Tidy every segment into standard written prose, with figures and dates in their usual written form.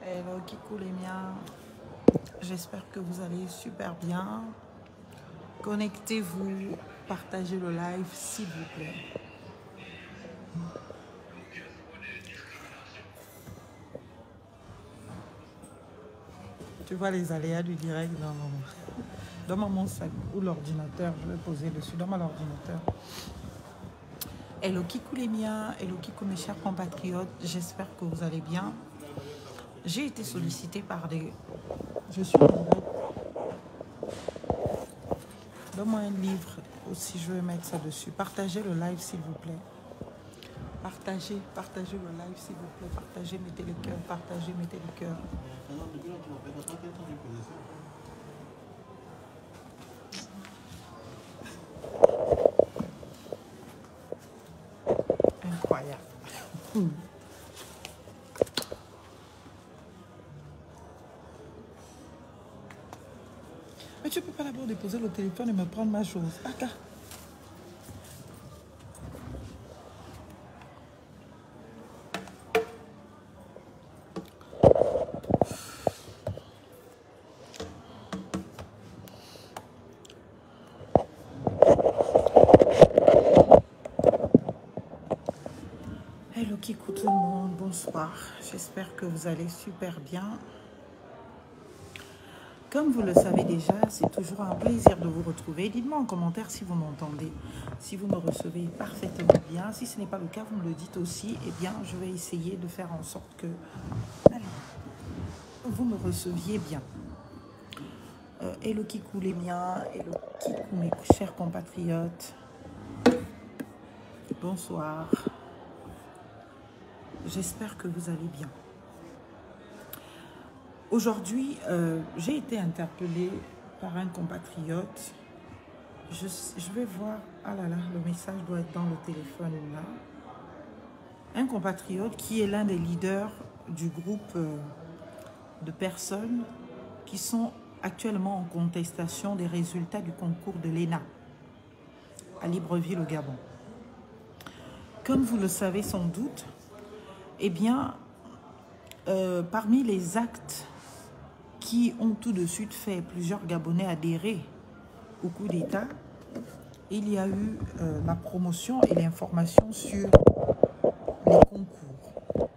Hello Kikou les miens, j'espère que vous allez super bien. Connectez-vous, partagez le live s'il vous plaît. Tu vois les aléas du direct dans mon sac ou l'ordinateur, je vais poser dessus dans mon ordinateur. Hello Kikou les miens, hello Kikou mes chers compatriotes, j'espère que vous allez bien. J'ai été sollicitée par des... Je suis en direct. Donne-moi un livre aussi, je vais mettre ça dessus. Partagez le live s'il vous plaît. Partagez le live s'il vous plaît. Partagez, mettez le cœur. Partagez, mettez le cœur. Incroyable. Mais tu peux pas d'abord déposer le téléphone et me prendre ma chose. Aka. Hello Kikou tout le monde, bonsoir. J'espère que vous allez super bien. Comme vous le savez déjà, c'est toujours un plaisir de vous retrouver. Dites-moi en commentaire si vous m'entendez, si vous me recevez parfaitement bien. Si ce n'est pas le cas, vous me le dites aussi. Eh bien, je vais essayer de faire en sorte que vous me receviez bien. Hello Kikou les miens, hello Kikou mes chers compatriotes. Bonsoir. J'espère que vous allez bien. Aujourd'hui, j'ai été interpellée par un compatriote. Je vais voir... Ah là là, le message doit être dans le téléphone là. Un compatriote qui est l'un des leaders du groupe de personnes qui sont actuellement en contestation des résultats du concours de l'ENA à Libreville au Gabon. Comme vous le savez sans doute, eh bien, parmi les actes qui ont tout de suite fait plusieurs Gabonais adhérer au coup d'État, il y a eu la promotion et l'information sur les concours.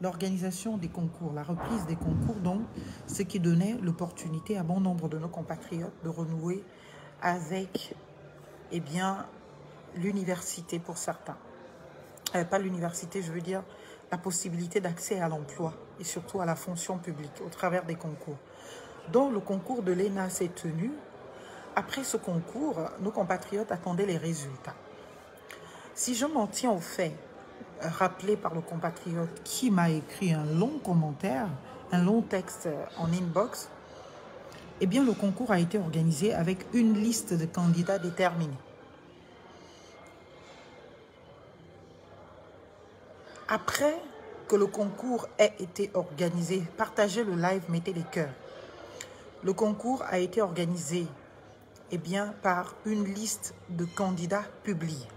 L'organisation des concours, la reprise des concours, donc, ce qui donnait l'opportunité à bon nombre de nos compatriotes de renouer avec, eh bien, l'université pour certains. Pas l'université, je veux dire la possibilité d'accès à l'emploi et surtout à la fonction publique au travers des concours. Donc, le concours de l'ENA s'est tenu. Après ce concours, nos compatriotes attendaient les résultats. Si je m'en tiens au fait rappelé par le compatriote qui m'a écrit un long commentaire, un long texte en inbox, eh bien le concours a été organisé avec une liste de candidats déterminés. Après que le concours ait été organisé, partagez le live, mettez les cœurs. Le concours a été organisé eh bien, par une liste de candidats publiés.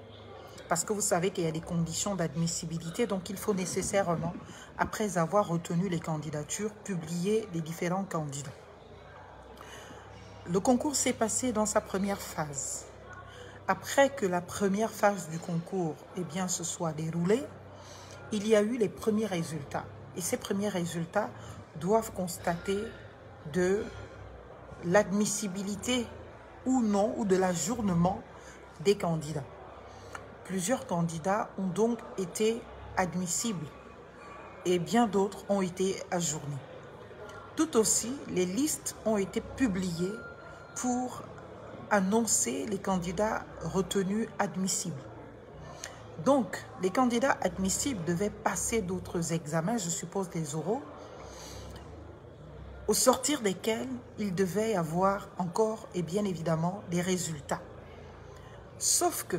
Parce que vous savez qu'il y a des conditions d'admissibilité, donc il faut nécessairement, après avoir retenu les candidatures, publier les différents candidats. Le concours s'est passé dans sa première phase. Après que la première phase du concours eh bien, se soit déroulée, il y a eu les premiers résultats. Et ces premiers résultats doivent constater de l'admissibilité ou non, ou de l'ajournement des candidats. Plusieurs candidats ont donc été admissibles et bien d'autres ont été ajournés. Tout aussi, les listes ont été publiées pour annoncer les candidats retenus admissibles. Donc, les candidats admissibles devaient passer d'autres examens, je suppose des oraux, au sortir desquels il devait y avoir encore et bien évidemment des résultats. Sauf que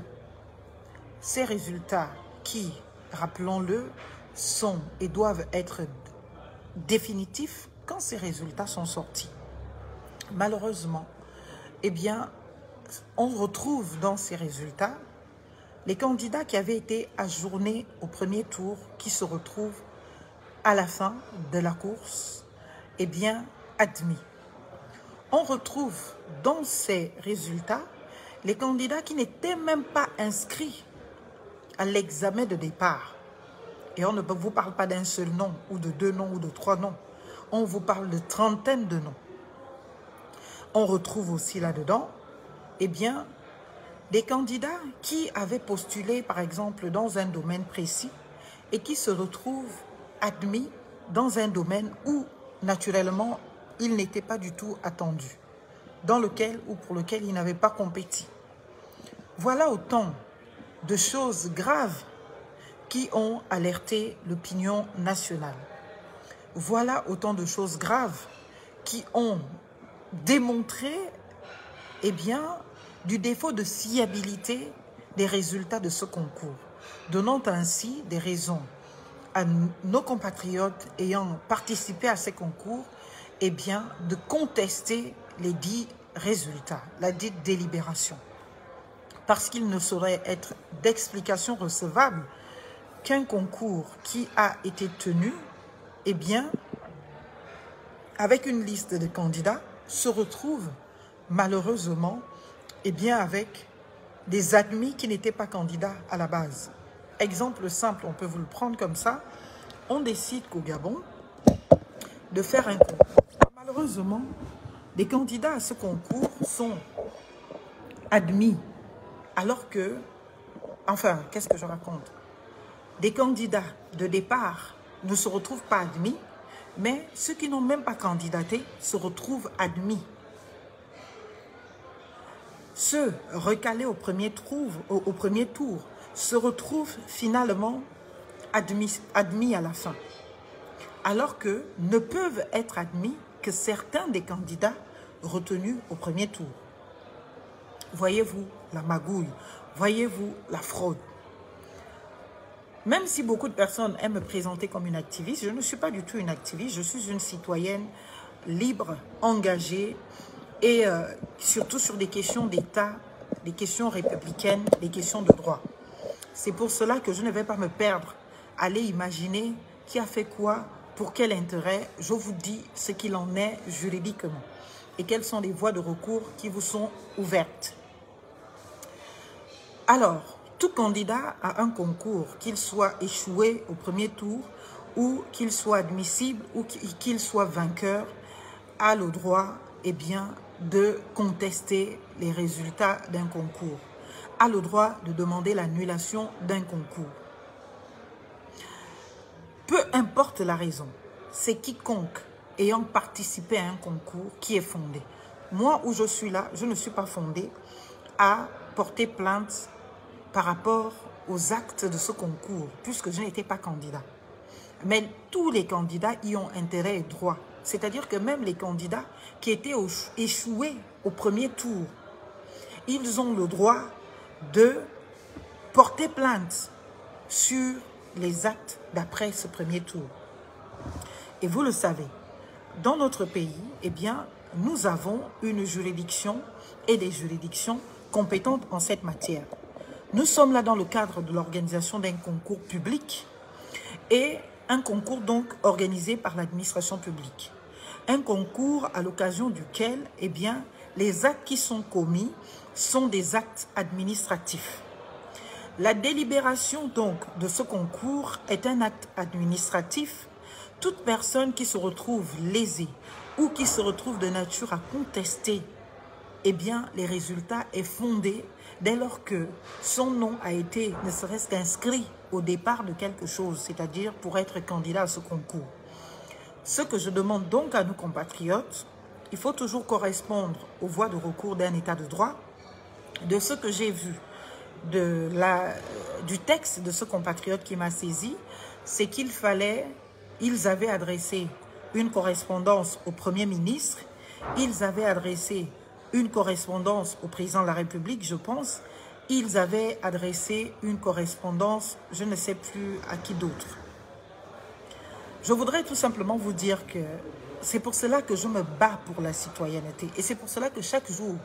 ces résultats qui, rappelons-le, sont et doivent être définitifs quand ces résultats sont sortis. Malheureusement, eh bien, on retrouve dans ces résultats les candidats qui avaient été ajournés au premier tour qui se retrouvent à la fin de la course, eh bien, admis. On retrouve dans ces résultats les candidats qui n'étaient même pas inscrits à l'examen de départ. Et on ne vous parle pas d'un seul nom, ou de 2 noms, ou de 3 noms. On vous parle de trentaines de noms. On retrouve aussi là-dedans, eh bien, des candidats qui avaient postulé, par exemple, dans un domaine précis et qui se retrouvent admis dans un domaine où, naturellement, ils n'étaient pas du tout attendus, dans lequel ou pour lequel ils n'avaient pas compéti. Voilà autant de choses graves qui ont alerté l'opinion nationale. Voilà autant de choses graves qui ont démontré, eh bien, du défaut de fiabilité des résultats de ce concours, donnant ainsi des raisons à nos compatriotes ayant participé à ces concours, eh bien, de contester les dits résultats, la dite délibération. Parce qu'il ne saurait être d'explication recevable qu'un concours qui a été tenu, eh bien, avec une liste de candidats, se retrouve malheureusement, eh bien, avec des admis qui n'étaient pas candidats à la base. Exemple simple, on peut vous le prendre comme ça. On décide qu'au Gabon, de faire un concours. Malheureusement, les candidats à ce concours sont admis, alors que, enfin, qu'est-ce que je raconte? Des candidats de départ ne se retrouvent pas admis, mais ceux qui n'ont même pas candidaté se retrouvent admis. Ceux recalés au premier tour se retrouvent finalement admis à la fin, alors que ne peuvent être admis que certains des candidats retenus au premier tour. Voyez-vous la magouille, voyez-vous la fraude. Même si beaucoup de personnes aiment me présenter comme une activiste, je ne suis pas du tout une activiste, je suis une citoyenne libre, engagée et surtout sur des questions d'État, des questions républicaines, des questions de droit. C'est pour cela que je ne vais pas me perdre, aller imaginer qui a fait quoi, pour quel intérêt. Je vous dis ce qu'il en est juridiquement et quelles sont les voies de recours qui vous sont ouvertes. Alors, tout candidat à un concours, qu'il soit échoué au premier tour ou qu'il soit admissible ou qu'il soit vainqueur, a le droit, eh bien, de contester les résultats d'un concours, a le droit de demander l'annulation d'un concours. Peu importe la raison, c'est quiconque ayant participé à un concours qui est fondé. Moi, où je suis là, je ne suis pas fondée à porter plainte par rapport aux actes de ce concours, puisque je n'étais pas candidat. Mais tous les candidats y ont intérêt et droit. C'est-à-dire que même les candidats qui étaient échoués au premier tour, ils ont le droit de porter plainte sur les actes d'après ce premier tour. Et vous le savez, dans notre pays, eh bien, nous avons une juridiction et des juridictions compétentes en cette matière. Nous sommes là dans le cadre de l'organisation d'un concours public et un concours donc organisé par l'administration publique. Un concours à l'occasion duquel, eh bien, les actes qui sont commis sont des actes administratifs. La délibération donc de ce concours est un acte administratif. Toute personne qui se retrouve lésée ou qui se retrouve de nature à contester, eh bien, les résultats est fondé dès lors que son nom a été, ne serait-ce qu'inscrit au départ de quelque chose, c'est-à-dire pour être candidat à ce concours. Ce que je demande donc à nos compatriotes, il faut toujours correspondre aux voies de recours d'un état de droit. De ce que j'ai vu du texte de ce compatriote qui m'a saisi, c'est ils avaient adressé une correspondance au Premier ministre, ils avaient adressé une correspondance au président de la République, je pense. Ils avaient adressé une correspondance, je ne sais plus à qui d'autre. Je voudrais tout simplement vous dire que c'est pour cela que je me bats pour la citoyenneté. Et c'est pour cela que chaque jour,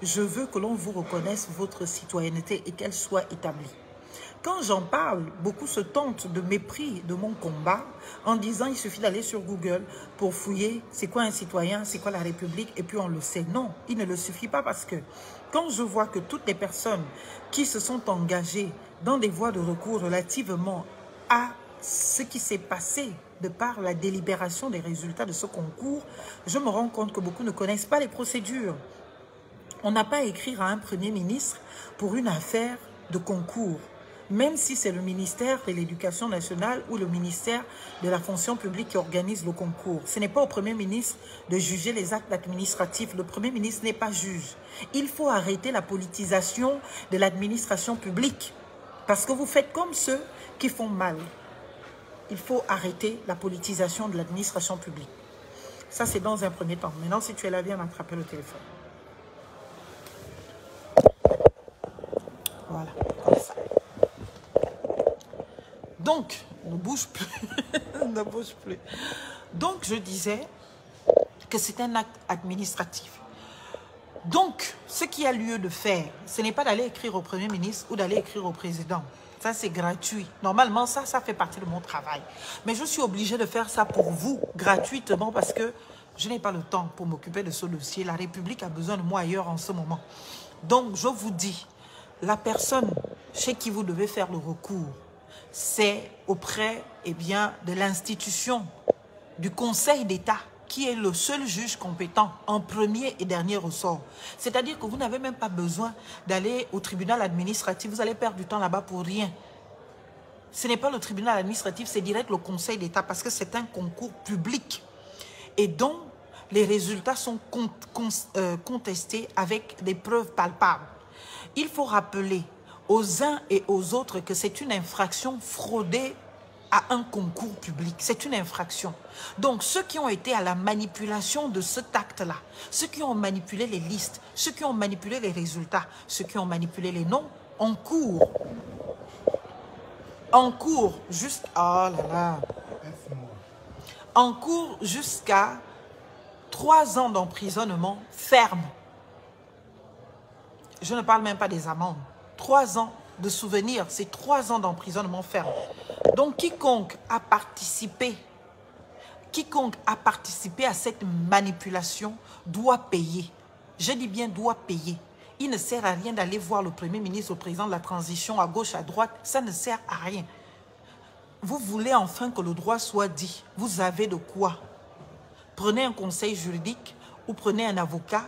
je veux que l'on vous reconnaisse votre citoyenneté et qu'elle soit établie. Quand j'en parle, beaucoup se tentent de mépris de mon combat en disant il suffit d'aller sur Google pour fouiller c'est quoi un citoyen, c'est quoi la République, et puis on le sait. Non, il ne le suffit pas parce que quand je vois que toutes les personnes qui se sont engagées dans des voies de recours relativement à ce qui s'est passé de par la délibération des résultats de ce concours, je me rends compte que beaucoup ne connaissent pas les procédures. On n'a pas à écrire à un Premier ministre pour une affaire de concours, même si c'est le ministère de l'Éducation nationale ou le ministère de la fonction publique qui organise le concours. Ce n'est pas au Premier ministre de juger les actes administratifs. Le Premier ministre n'est pas juge. Il faut arrêter la politisation de l'administration publique parce que vous faites comme ceux qui font mal. Il faut arrêter la politisation de l'administration publique. Ça, c'est dans un premier temps. Maintenant, si tu es là, viens m'attraper le téléphone. Voilà, comme ça. Donc, ne bouge plus. Ne bouge plus. Donc, je disais que c'est un acte administratif. Donc, ce qu'il y a lieu de faire, ce n'est pas d'aller écrire au Premier ministre ou d'aller écrire au président. Ça, c'est gratuit. Normalement, ça fait partie de mon travail. Mais je suis obligée de faire ça pour vous, gratuitement, parce que je n'ai pas le temps pour m'occuper de ce dossier. La République a besoin de moi ailleurs en ce moment. Donc, je vous dis, la personne chez qui vous devez faire le recours, c'est auprès de l'institution du Conseil d'État, qui est le seul juge compétent en premier et dernier ressort. C'est-à-dire que vous n'avez même pas besoin d'aller au tribunal administratif. Vous allez perdre du temps là-bas pour rien. Ce n'est pas le tribunal administratif, c'est direct le Conseil d'État parce que c'est un concours public. Et donc, les résultats sont contestés avec des preuves palpables. Il faut rappeler aux uns et aux autres que c'est une infraction fraudée à un concours public. C'est une infraction. Donc, ceux qui ont été à la manipulation de cet acte-là, ceux qui ont manipulé les listes, ceux qui ont manipulé les résultats, ceux qui ont manipulé les noms, encourent juste... Oh là là. Encourent jusqu'à 3 ans d'emprisonnement ferme. Je ne parle même pas des amendes. 3 ans de souvenir, c'est 3 ans d'emprisonnement ferme. Donc, quiconque a participé à cette manipulation doit payer. Je dis bien doit payer. Il ne sert à rien d'aller voir le Premier ministre, le président de la transition, à gauche, à droite. Ça ne sert à rien. Vous voulez enfin que le droit soit dit. Vous avez de quoi. Prenez un conseil juridique ou prenez un avocat.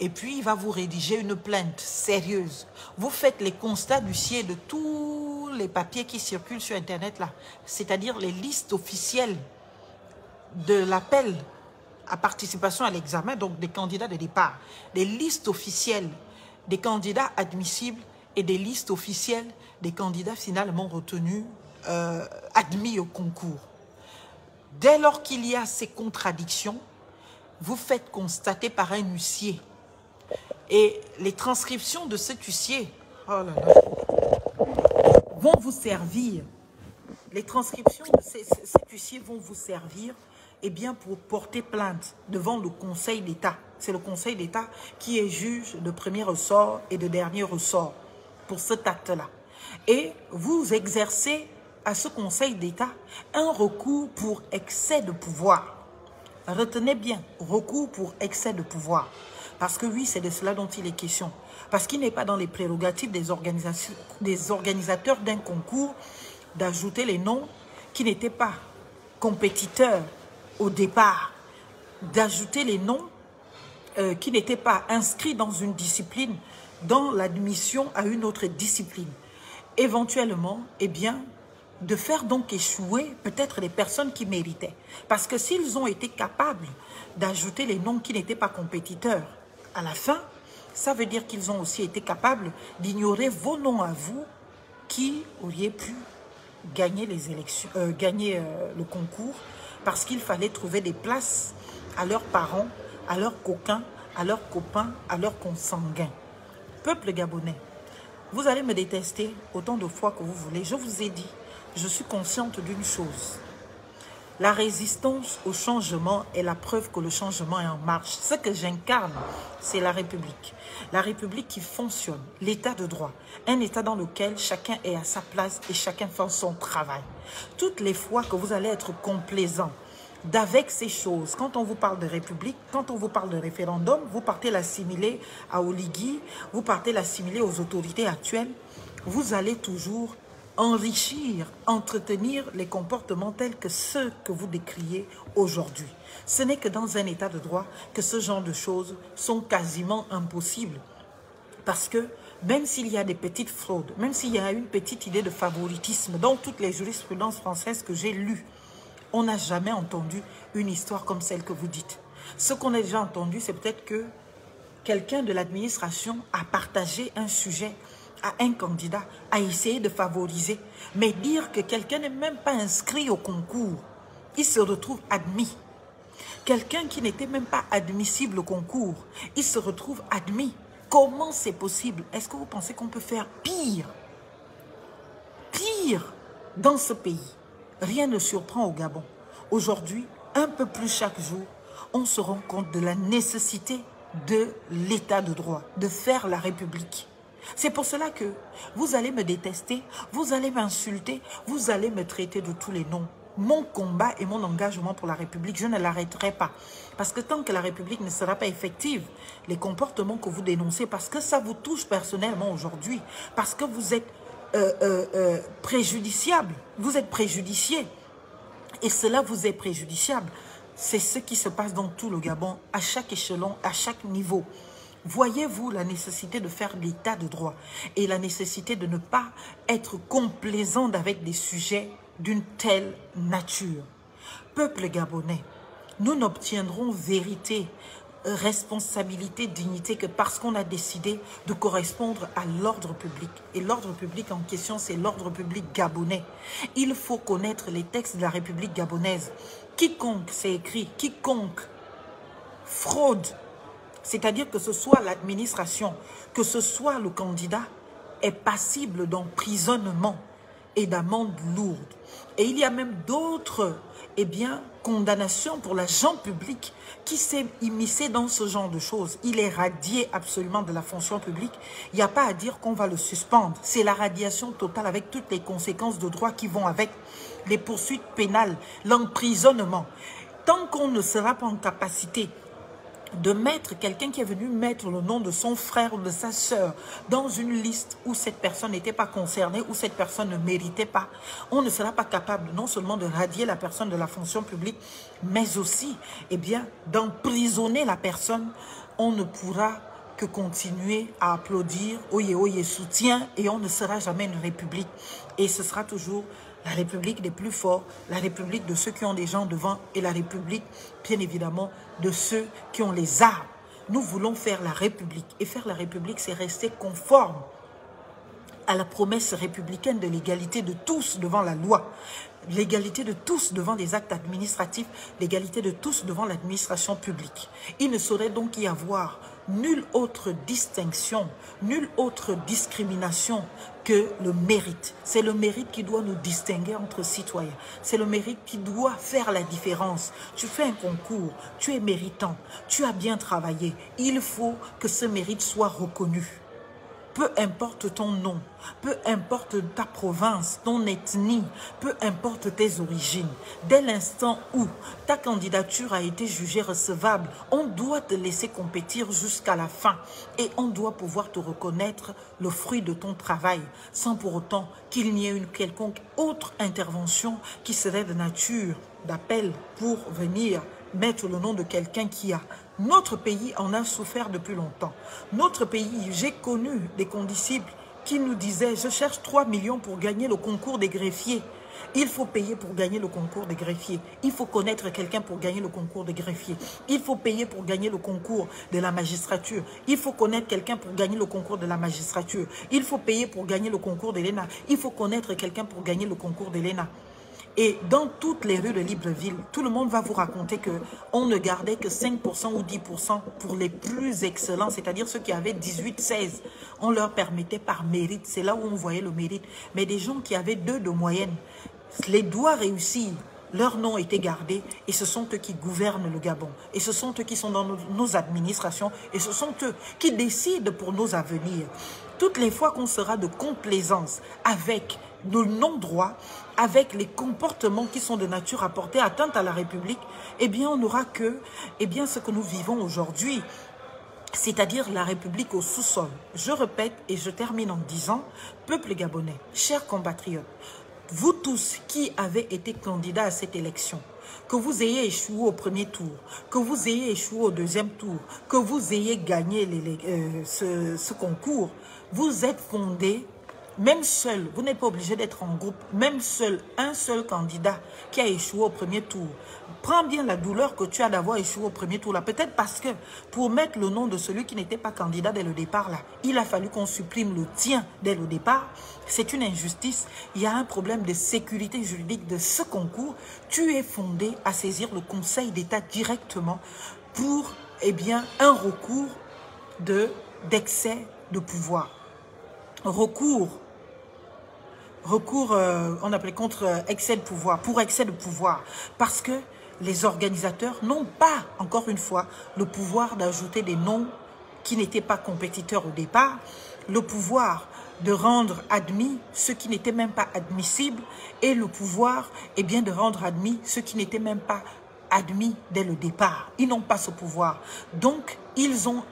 Et puis, il va vous rédiger une plainte sérieuse. Vous faites les constats d'huissier de tous les papiers qui circulent sur Internet, là. C'est-à-dire les listes officielles de l'appel à participation à l'examen, donc des candidats de départ. Des listes officielles des candidats admissibles et des listes officielles des candidats finalement retenus, admis au concours. Dès lors qu'il y a ces contradictions, vous faites constater par un huissier. Et les transcriptions de cet huissier, oh là là, vont vous servir. Les transcriptions de cet huissier vont vous servir pour porter plainte devant le Conseil d'État. C'est le Conseil d'État qui est juge de premier ressort et de dernier ressort pour cet acte-là. Et vous exercez à ce Conseil d'État un recours pour excès de pouvoir. Retenez bien, recours pour excès de pouvoir. Parce que oui, c'est de cela dont il est question. Parce qu'il n'est pas dans les prérogatives des organisateurs d'un concours d'ajouter les noms qui n'étaient pas compétiteurs au départ, d'ajouter les noms qui n'étaient pas inscrits dans une discipline, dans l'admission à une autre discipline. Éventuellement, de faire donc échouer peut-être les personnes qui méritaient. Parce que s'ils ont été capables d'ajouter les noms qui n'étaient pas compétiteurs, à la fin, ça veut dire qu'ils ont aussi été capables d'ignorer vos noms à vous qui auriez pu gagner les élections, le concours, parce qu'il fallait trouver des places à leurs parents, à leurs coquins, à leurs copains, à leurs consanguins. Peuple gabonais, vous allez me détester autant de fois que vous voulez. Je vous ai dit, je suis consciente d'une chose. La résistance au changement est la preuve que le changement est en marche. Ce que j'incarne, c'est la République. La République qui fonctionne, l'état de droit. Un état dans lequel chacun est à sa place et chacun fait son travail. Toutes les fois que vous allez être complaisant d'avec ces choses, quand on vous parle de République, quand on vous parle de référendum, vous partez l'assimiler à Oligui, vous partez l'assimiler aux autorités actuelles, vous allez toujours enrichir, entretenir les comportements tels que ceux que vous décriez aujourd'hui. Ce n'est que dans un état de droit que ce genre de choses sont quasiment impossibles. Parce que même s'il y a des petites fraudes, même s'il y a une petite idée de favoritisme dans toutes les jurisprudences françaises que j'ai lues, on n'a jamais entendu une histoire comme celle que vous dites. Ce qu'on a déjà entendu, c'est peut-être que quelqu'un de l'administration a partagé un sujet à un candidat, a essayé de favoriser. Mais dire que quelqu'un n'est même pas inscrit au concours, il se retrouve admis. Quelqu'un qui n'était même pas admissible au concours, il se retrouve admis. Comment c'est possible? Est-ce que vous pensez qu'on peut faire pire? Pire dans ce pays. Rien ne surprend au Gabon. Aujourd'hui, un peu plus chaque jour, on se rend compte de la nécessité de l'état de droit, de faire la République. C'est pour cela que vous allez me détester, vous allez m'insulter, vous allez me traiter de tous les noms. Mon combat et mon engagement pour la République, je ne l'arrêterai pas. Parce que tant que la République ne sera pas effective, les comportements que vous dénoncez, parce que ça vous touche personnellement aujourd'hui, parce que vous êtes préjudiciable, vous êtes préjudicié, et cela vous est préjudiciable. C'est ce qui se passe dans tout le Gabon, à chaque échelon, à chaque niveau. Voyez-vous la nécessité de faire l'état de droit et la nécessité de ne pas être complaisant avec des sujets d'une telle nature. Peuple gabonais, nous n'obtiendrons vérité, responsabilité, dignité que parce qu'on a décidé de correspondre à l'ordre public. Et l'ordre public en question, c'est l'ordre public gabonais. Il faut connaître les textes de la République gabonaise. Quiconque, c'est écrit, quiconque fraude, c'est-à-dire que ce soit l'administration, que ce soit le candidat, est passible d'emprisonnement et d'amendes lourdes. Et il y a même d'autres condamnations pour l'agent public qui s'est immiscé dans ce genre de choses. Il est radié absolument de la fonction publique. Il n'y a pas à dire qu'on va le suspendre. C'est la radiation totale avec toutes les conséquences de droit qui vont avec, les poursuites pénales, l'emprisonnement. Tant qu'on ne sera pas en capacité de mettre quelqu'un qui est venu mettre le nom de son frère ou de sa sœur dans une liste où cette personne n'était pas concernée, où cette personne ne méritait pas, on ne sera pas capable non seulement de radier la personne de la fonction publique, mais aussi d'emprisonner la personne. On ne pourra que continuer à applaudir, oye oye soutien, et on ne sera jamais une république. Et ce sera toujours la République des plus forts, la République de ceux qui ont des gens devant et la République, bien évidemment, de ceux qui ont les armes. Nous voulons faire la République. Et faire la République, c'est rester conforme à la promesse républicaine de l'égalité de tous devant la loi, l'égalité de tous devant les actes administratifs, l'égalité de tous devant l'administration publique. Il ne saurait donc y avoir nulle autre distinction, nulle autre discrimination que le mérite. C'est le mérite qui doit nous distinguer entre citoyens. C'est le mérite qui doit faire la différence. Tu fais un concours, tu es méritant, tu as bien travaillé. Il faut que ce mérite soit reconnu. Peu importe ton nom, peu importe ta province, ton ethnie, peu importe tes origines, dès l'instant où ta candidature a été jugée recevable, on doit te laisser compétir jusqu'à la fin et on doit pouvoir te reconnaître le fruit de ton travail sans pour autant qu'il n'y ait une quelconque autre intervention qui serait de nature d'appel pour venir mettre le nom de quelqu'un qui a. Notre pays en a souffert depuis longtemps. Notre pays, j'ai connu des condisciples qui nous disaient « Je cherche 3 millions pour gagner le concours des greffiers ». Il faut payer pour gagner le concours des greffiers. Il faut connaître quelqu'un pour gagner le concours des greffiers. Il faut payer pour gagner le concours de la magistrature. Il faut connaître quelqu'un pour gagner le concours de la magistrature. Il faut payer pour gagner le concours de l'ENA. Il faut connaître quelqu'un pour gagner le concours de l'ENA. Et dans toutes les rues de Libreville, tout le monde va vous raconter qu'on ne gardait que 5% ou 10% pour les plus excellents, c'est-à-dire ceux qui avaient 18, 16. On leur permettait par mérite, c'est là où on voyait le mérite. Mais des gens qui avaient 2 de moyenne, les doigts réussir, leur nom était gardé et ce sont eux qui gouvernent le Gabon. Et ce sont eux qui sont dans nos administrations et ce sont eux qui décident pour nos avenirs. Toutes les fois qu'on sera de complaisance avec le non-droit, avec les comportements qui sont de nature à porter atteinte à la République, eh bien on n'aura que ce que nous vivons aujourd'hui, c'est-à-dire la République au sous-sol. Je répète et je termine en disant, peuple gabonais, chers compatriotes, vous tous qui avez été candidats à cette élection, que vous ayez échoué au premier tour, que vous ayez échoué au deuxième tour, que vous ayez gagné ce concours, vous êtes fondés, même seul, vous n'êtes pas obligé d'être en groupe, même seul, un seul candidat qui a échoué au premier tour. Prends bien la douleur que tu as d'avoir échoué au premier tour là. Peut-être parce que pour mettre le nom de celui qui n'était pas candidat dès le départ là, il a fallu qu'on supprime le tien dès le départ. C'est une injustice. Il y a un problème de sécurité juridique de ce concours. Tu es fondé à saisir le Conseil d'État directement pour un recours d'excès de pouvoir. On appelait contre excès de pouvoir, pour excès de pouvoir, parce que les organisateurs n'ont pas, encore une fois, le pouvoir d'ajouter des noms qui n'étaient pas compétiteurs au départ, le pouvoir de rendre admis ceux qui n'étaient même pas admissibles et le pouvoir de rendre admis ceux qui n'étaient même pas admis dès le départ. Ils n'ont pas ce pouvoir. Donc, ils ont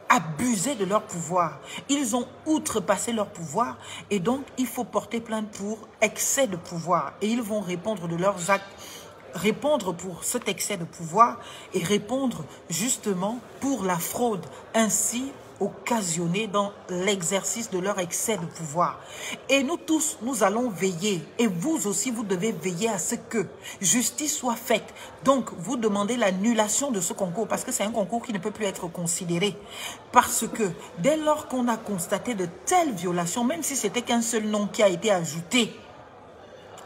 abusé de leur pouvoir. Ils ont outrepassé leur pouvoir et donc il faut porter plainte pour excès de pouvoir. Et ils vont répondre de leurs actes, répondre pour cet excès de pouvoir et répondre justement pour la fraude ainsi occasionnée dans l'exercice de leur excès de pouvoir. Et nous tous, nous allons veiller, et vous aussi, vous devez veiller à ce que justice soit faite. Donc, vous demandez l'annulation de ce concours, parce que c'est un concours qui ne peut plus être considéré. Parce que, dès lors qu'on a constaté de telles violations, même si c'était qu'un seul nom qui a été ajouté,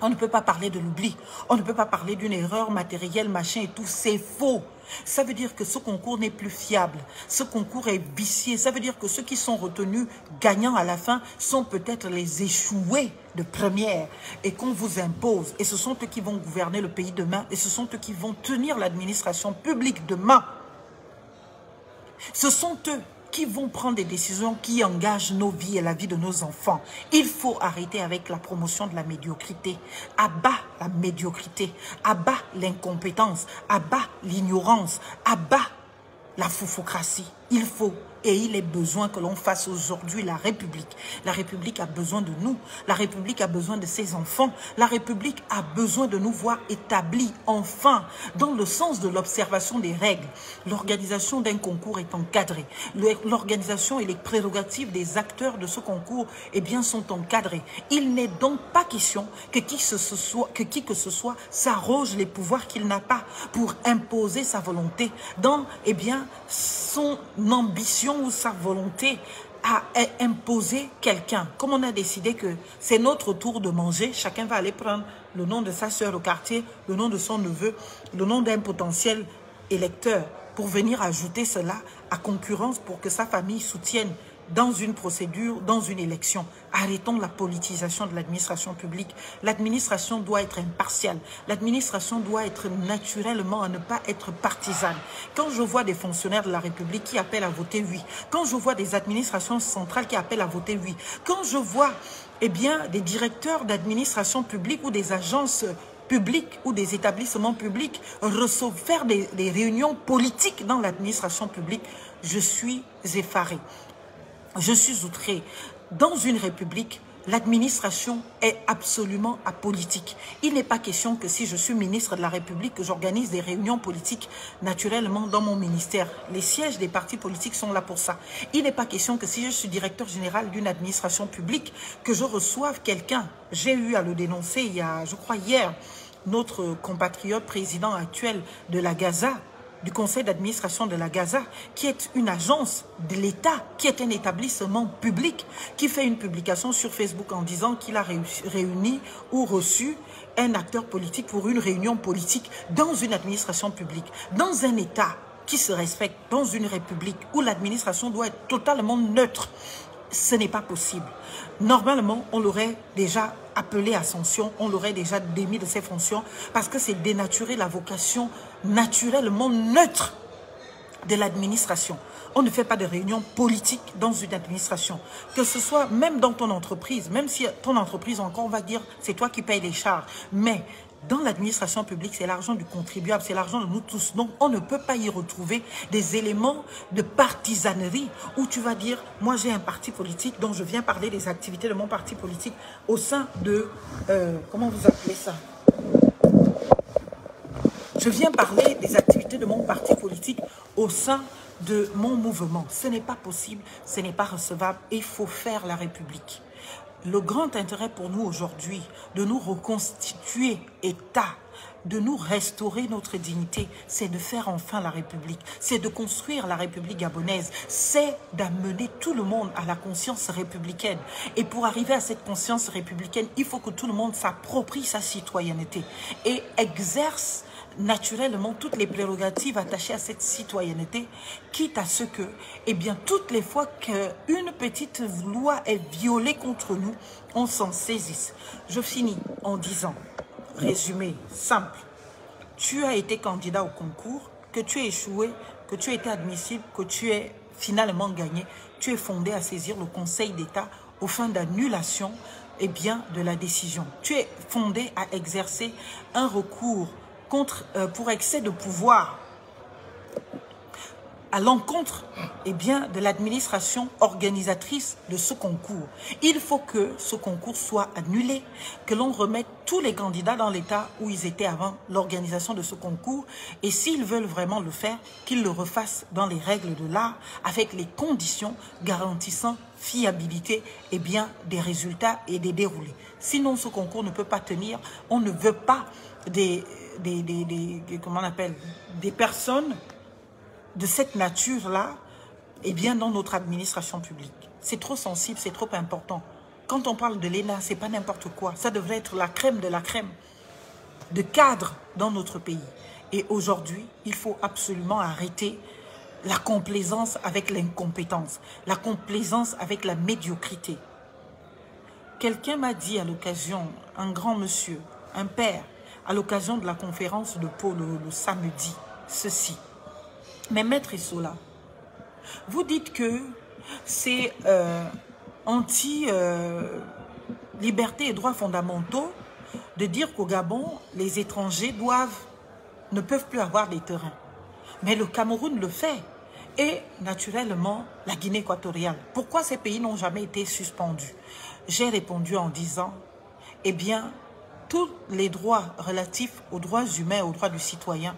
on ne peut pas parler de l'oubli. On ne peut pas parler d'une erreur matérielle, machin et tout. C'est faux. Ça veut dire que ce concours n'est plus fiable. Ce concours est vicié. Ça veut dire que ceux qui sont retenus gagnants à la fin sont peut-être les échoués de première et qu'on vous impose. Et ce sont eux qui vont gouverner le pays demain et ce sont eux qui vont tenir l'administration publique demain. Ce sont eux qui vont prendre des décisions qui engagent nos vies et la vie de nos enfants. Il faut arrêter avec la promotion de la médiocrité. À bas la médiocrité, à bas l'incompétence, à bas l'ignorance, à bas la foufocratie. Il faut et il est besoin que l'on fasse aujourd'hui la République. La République a besoin de nous. La République a besoin de ses enfants. La République a besoin de nous voir établis enfin dans le sens de l'observation des règles. L'organisation d'un concours est encadrée. L'organisation et les prérogatives des acteurs de ce concours sont encadrées. Il n'est donc pas question que qui que ce soit s'arroge les pouvoirs qu'il n'a pas pour imposer sa volonté dans son ambition ou sa volonté à imposer quelqu'un. Comme on a décidé que c'est notre tour de manger, chacun va aller prendre le nom de sa sœur au quartier, le nom de son neveu, le nom d'un potentiel électeur pour venir ajouter cela à concurrence pour que sa famille soutienne dans une procédure, dans une élection. Arrêtons la politisation de l'administration publique. L'administration doit être impartiale. L'administration doit être naturellement à ne pas être partisane. Quand je vois des fonctionnaires de la République qui appellent à voter oui, quand je vois des administrations centrales qui appellent à voter oui, quand je vois des directeurs d'administration publique ou des agences publics ou des établissements publics faire des réunions politiques dans l'administration publique, je suis effaré. Je suis outré. Dans une république, l'administration est absolument apolitique. Il n'est pas question que si je suis ministre de la République, que j'organise des réunions politiques naturellement dans mon ministère. Les sièges des partis politiques sont là pour ça. Il n'est pas question que si je suis directeur général d'une administration publique, que je reçoive quelqu'un. J'ai eu à le dénoncer il y a, je crois hier, notre compatriote président actuel de la Gaza, du conseil d'administration de la Gaza, qui est une agence de l'État, qui est un établissement public, qui fait une publication sur Facebook en disant qu'il a réuni ou reçu un acteur politique pour une réunion politique dans une administration publique, dans un État qui se respecte, dans une république où l'administration doit être totalement neutre. ce n'est pas possible. Normalement, on l'aurait déjà appelé à sanction, on l'aurait déjà démis de ses fonctions parce que c'est dénaturer la vocation naturellement neutre de l'administration. On ne fait pas de réunion politique dans une administration. Que ce soit même dans ton entreprise, même si ton entreprise encore, on va dire, c'est toi qui payes les charges. Mais dans l'administration publique, c'est l'argent du contribuable, c'est l'argent de nous tous. Donc, on ne peut pas y retrouver des éléments de partisanerie où tu vas dire, moi j'ai un parti politique, donc je viens parler des activités de mon parti politique au sein de, comment vous appelez ça? Je viens parler des activités de mon parti politique au sein de mon mouvement. Ce n'est pas possible, ce n'est pas recevable. Il faut faire la République. Le grand intérêt pour nous aujourd'hui, de nous reconstituer État, de nous restaurer notre dignité, c'est de faire enfin la République. C'est de construire la République gabonaise. C'est d'amener tout le monde à la conscience républicaine. Et pour arriver à cette conscience républicaine, il faut que tout le monde s'approprie sa citoyenneté et exerce naturellement toutes les prérogatives attachées à cette citoyenneté, quitte à ce que, eh bien, toutes les fois qu'une petite loi est violée contre nous, on s'en saisisse. Je finis en disant, résumé simple, tu as été candidat au concours, que tu as échoué, que tu as été admissible, que tu es finalement gagné, tu es fondé à saisir le Conseil d'État aux fins d'annulation, eh bien, de la décision. Tu es fondé à exercer un recours pour excès de pouvoir à l'encontre eh bien, de l'administration organisatrice de ce concours. Il faut que ce concours soit annulé, que l'on remette tous les candidats dans l'état où ils étaient avant l'organisation de ce concours. Et s'ils veulent vraiment le faire, qu'ils le refassent dans les règles de l'art, avec les conditions garantissant fiabilité eh bien, des résultats et des déroulés. Sinon, ce concours ne peut pas tenir. On ne veut pas comment on appelle, des personnes de cette nature-là, eh bien, dans notre administration publique. C'est trop sensible, c'est trop important. Quand on parle de l'ENA, ce n'est pas n'importe quoi. Ça devrait être la crème de la crème de cadre dans notre pays. Et aujourd'hui, il faut absolument arrêter la complaisance avec l'incompétence, la complaisance avec la médiocrité. Quelqu'un m'a dit à l'occasion, un grand monsieur, un père, à l'occasion de la conférence de Pau le samedi, ceci. Mais Maître Essola, vous dites que c'est anti-liberté et droits fondamentaux de dire qu'au Gabon, les étrangers ne peuvent plus avoir des terrains. Mais le Cameroun le fait. Et naturellement, la Guinée équatoriale. Pourquoi ces pays n'ont jamais été suspendus? J'ai répondu en disant, eh bien, tous les droits relatifs aux droits humains, aux droits du citoyen,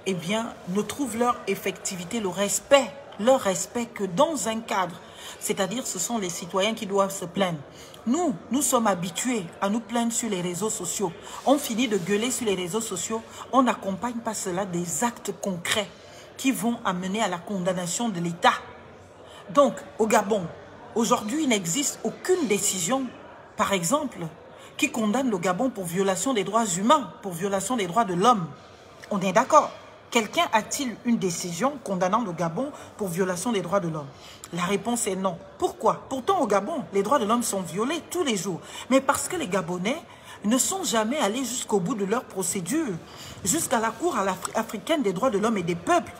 eh bien, ne trouvent leur effectivité, leur respect que dans un cadre. C'est-à-dire, ce sont les citoyens qui doivent se plaindre. Nous sommes habitués à nous plaindre sur les réseaux sociaux. On finit de gueuler sur les réseaux sociaux. On n'accompagne pas cela des actes concrets qui vont amener à la condamnation de l'État. Donc, au Gabon, aujourd'hui, il n'existe aucune décision, par exemple, qui condamne le Gabon pour violation des droits humains, pour violation des droits de l'homme. On est d'accord? Quelqu'un a-t-il une décision condamnant le Gabon pour violation des droits de l'homme? La réponse est non. Pourquoi? Pourtant, au Gabon, les droits de l'homme sont violés tous les jours. Mais parce que les Gabonais ne sont jamais allés jusqu'au bout de leur procédure, jusqu'à la Cour africaine des droits de l'homme et des peuples,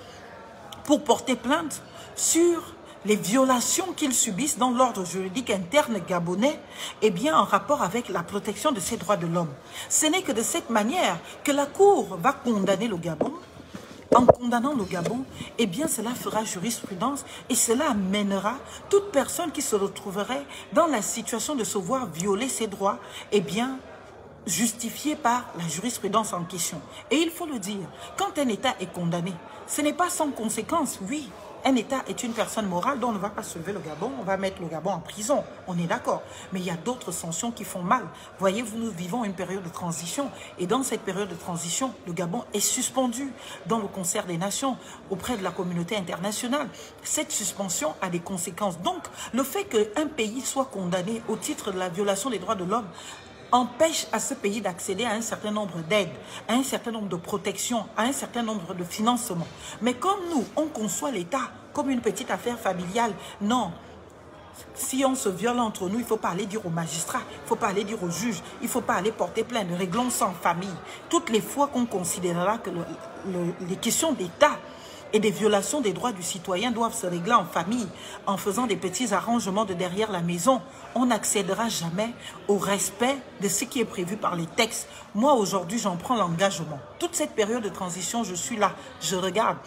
pour porter plainte sur les violations qu'ils subissent dans l'ordre juridique interne gabonais, eh bien en rapport avec la protection de ces droits de l'homme. Ce n'est que de cette manière que la Cour va condamner le Gabon. En condamnant le Gabon, eh bien cela fera jurisprudence et cela amènera toute personne qui se retrouverait dans la situation de se voir violer ses droits, eh bien justifiée par la jurisprudence en question. Et il faut le dire, quand un État est condamné, ce n'est pas sans conséquence, oui. Un État est une personne morale dont on ne va pas sauver le Gabon, on va mettre le Gabon en prison, on est d'accord. Mais il y a d'autres sanctions qui font mal. Voyez-vous, nous vivons une période de transition. Et dans cette période de transition, le Gabon est suspendu dans le concert des nations, auprès de la communauté internationale. Cette suspension a des conséquences. Donc, le fait qu'un pays soit condamné au titre de la violation des droits de l'homme empêche à ce pays d'accéder à un certain nombre d'aides, à un certain nombre de protections, à un certain nombre de financements. Mais comme nous, on conçoit l'État comme une petite affaire familiale, non. Si on se viole entre nous, il ne faut pas aller dire au magistrat, il ne faut pas aller dire au juge, il ne faut pas aller porter plainte, réglons ça en famille. Toutes les fois qu'on considérera que les questions d'État et des violations des droits du citoyen doivent se régler en famille, en faisant des petits arrangements de derrière la maison, on n'accédera jamais au respect de ce qui est prévu par les textes. Moi, aujourd'hui, j'en prends l'engagement. Toute cette période de transition, je suis là, je regarde.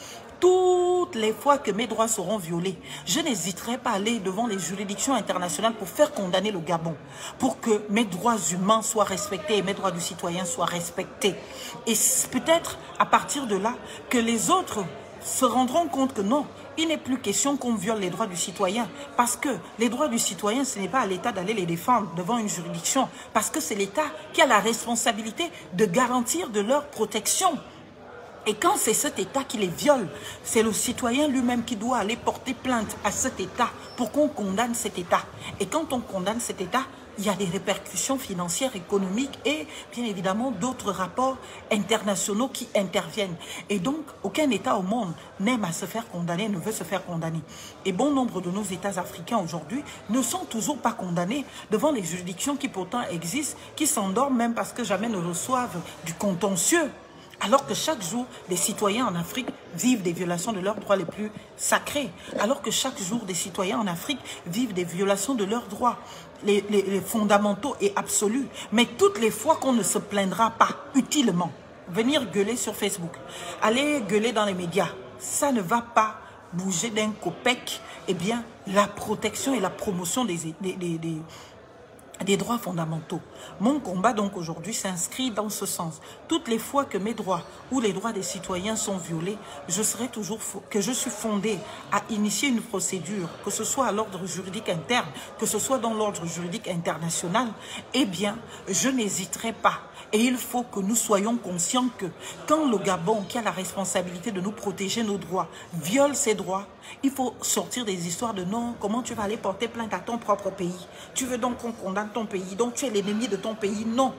Toutes les fois que mes droits seront violés, je n'hésiterai pas à aller devant les juridictions internationales pour faire condamner le Gabon, pour que mes droits humains soient respectés et mes droits du citoyen soient respectés. Et peut-être à partir de là que les autres se rendront compte que non, il n'est plus question qu'on viole les droits du citoyen. Parce que les droits du citoyen, ce n'est pas à l'État d'aller les défendre devant une juridiction. Parce que c'est l'État qui a la responsabilité de garantir de leur protection. Et quand c'est cet État qui les viole, c'est le citoyen lui-même qui doit aller porter plainte à cet État pour qu'on condamne cet État. Et quand on condamne cet État, il y a des répercussions financières, économiques et bien évidemment d'autres rapports internationaux qui interviennent. Et donc, aucun État au monde n'aime à se faire condamner, ne veut se faire condamner. Et bon nombre de nos États africains aujourd'hui ne sont toujours pas condamnés devant les juridictions qui pourtant existent, qui s'endorment même parce que jamais ne reçoivent du contentieux. Alors que chaque jour, les citoyens en Afrique vivent des violations de leurs droits les plus sacrés. Alors que chaque jour, des citoyens en Afrique vivent des violations de leurs droits, les fondamentaux et absolus. Mais toutes les fois qu'on ne se plaindra pas utilement, venir gueuler sur Facebook, aller gueuler dans les médias, ça ne va pas bouger d'un copec, eh bien, la protection et la promotion des droits fondamentaux. Mon combat donc aujourd'hui s'inscrit dans ce sens. Toutes les fois que mes droits ou les droits des citoyens sont violés, je suis fondée à initier une procédure, que ce soit à l'ordre juridique interne, que ce soit dans l'ordre juridique international, eh bien, je n'hésiterai pas. Et il faut que nous soyons conscients que quand le Gabon, qui a la responsabilité de nous protéger nos droits, viole ses droits, il faut sortir des histoires de non, comment tu vas aller porter plainte à ton propre pays? Tu veux donc qu'on condamne ton pays, donc tu es l'ennemi de ton pays? Non,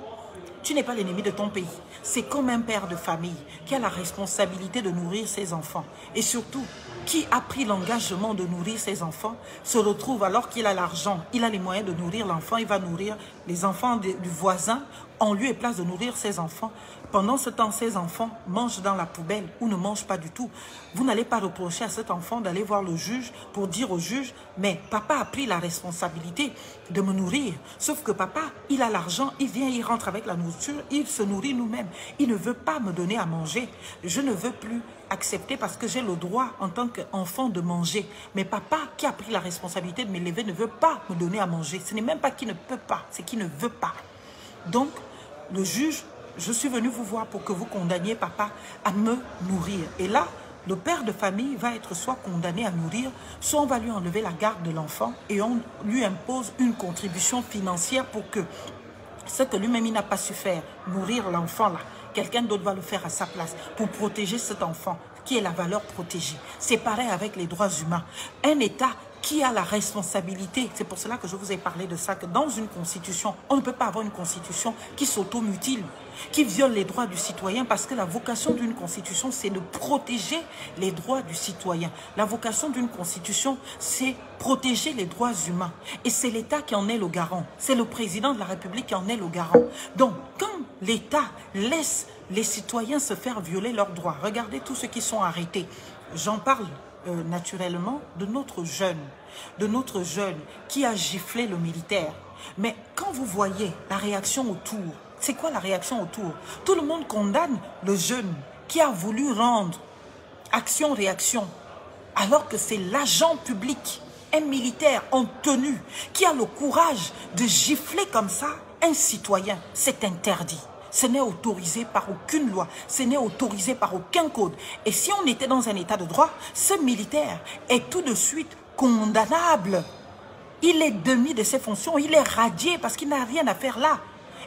tu n'es pas l'ennemi de ton pays. C'est comme un père de famille qui a la responsabilité de nourrir ses enfants. Et surtout, qui a pris l'engagement de nourrir ses enfants, se retrouve alors qu'il a l'argent, il a les moyens de nourrir l'enfant, il va nourrir les enfants du voisin, en lieu et place de nourrir ses enfants. Pendant ce temps, ses enfants mangent dans la poubelle ou ne mangent pas du tout. Vous n'allez pas reprocher à cet enfant d'aller voir le juge pour dire au juge, mais papa a pris la responsabilité de me nourrir. Sauf que papa, il a l'argent, il vient, il rentre avec la nourriture, il se nourrit nous-mêmes. Il ne veut pas me donner à manger. Je ne veux plus accepter parce que j'ai le droit en tant qu'enfant de manger. Mais papa qui a pris la responsabilité de m'élever ne veut pas me donner à manger. Ce n'est même pas qu'il ne peut pas, c'est qu'il ne veut pas. Donc, le juge, je suis venu vous voir pour que vous condamniez papa à me nourrir. Et là, le père de famille va être soit condamné à nourrir, soit on va lui enlever la garde de l'enfant et on lui impose une contribution financière pour que ce que lui-même il n'a pas su faire, nourrir l'enfant là, quelqu'un d'autre va le faire à sa place pour protéger cet enfant qui est la valeur protégée. C'est pareil avec les droits humains. Un État qui a la responsabilité, c'est pour cela que je vous ai parlé de ça, que dans une constitution, on ne peut pas avoir une constitution qui s'automutile, qui viole les droits du citoyen, parce que la vocation d'une constitution, c'est de protéger les droits du citoyen. La vocation d'une constitution, c'est protéger les droits humains. Et c'est l'État qui en est le garant. C'est le président de la République qui en est le garant. Donc, quand l'État laisse les citoyens se faire violer leurs droits, regardez tous ceux qui sont arrêtés. J'en parle naturellement de notre jeune qui a giflé le militaire. Mais quand vous voyez la réaction autour, c'est quoi la réaction autour? Tout le monde condamne le jeune qui a voulu rendre action-réaction, alors que c'est l'agent public, un militaire en tenue, qui a le courage de gifler comme ça un citoyen. C'est interdit. Ce n'est autorisé par aucune loi, ce n'est autorisé par aucun code. Et si on était dans un état de droit, ce militaire est tout de suite condamnable. Il est démis de ses fonctions, il est radié parce qu'il n'a rien à faire là.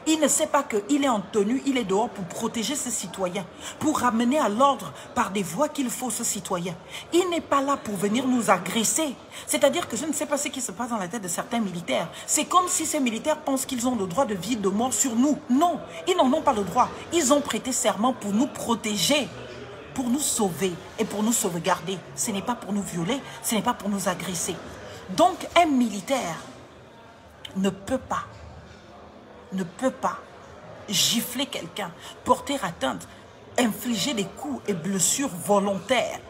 Il ne sait pas qu'il est en tenue, il est dehors pour protéger ses citoyens, pour ramener à l'ordre par des voies qu'il faut ce citoyen. Il n'est pas là pour venir nous agresser. C'est-à-dire que je ne sais pas ce qui se passe dans la tête de certains militaires. C'est comme si ces militaires pensent qu'ils ont le droit de vie, de mort sur nous. Non, ils n'en ont pas le droit. Ils ont prêté serment pour nous protéger, pour nous sauver et pour nous sauvegarder. Ce n'est pas pour nous violer, ce n'est pas pour nous agresser. Donc, un militaire ne peut pas gifler quelqu'un, porter atteinte, infliger des coups et blessures volontaires,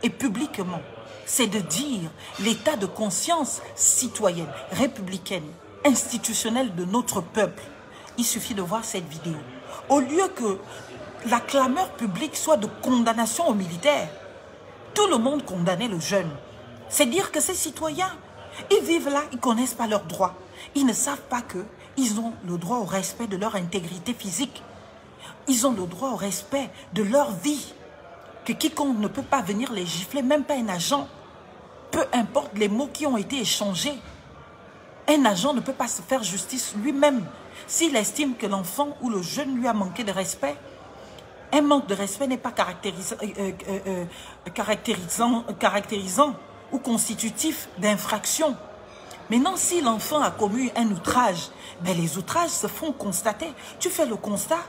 et publiquement. C'est de dire l'état de conscience citoyenne, républicaine, institutionnelle de notre peuple. Il suffit de voir cette vidéo. Au lieu que la clameur publique soit de condamnation aux militaires, tout le monde condamnait le jeune. C'est dire que ces citoyens, ils vivent là, ils ne connaissent pas leurs droits. Ils ne savent pas qu'ils ont le droit au respect de leur intégrité physique. Ils ont le droit au respect de leur vie. Que quiconque ne peut pas venir les gifler, même pas un agent. Peu importe les mots qui ont été échangés. Un agent ne peut pas se faire justice lui-même. S'il estime que l'enfant ou le jeune lui a manqué de respect, un manque de respect n'est pas caractérisant ou constitutif d'infraction. Maintenant, si l'enfant a commis un outrage, ben les outrages se font constater. Tu fais le constat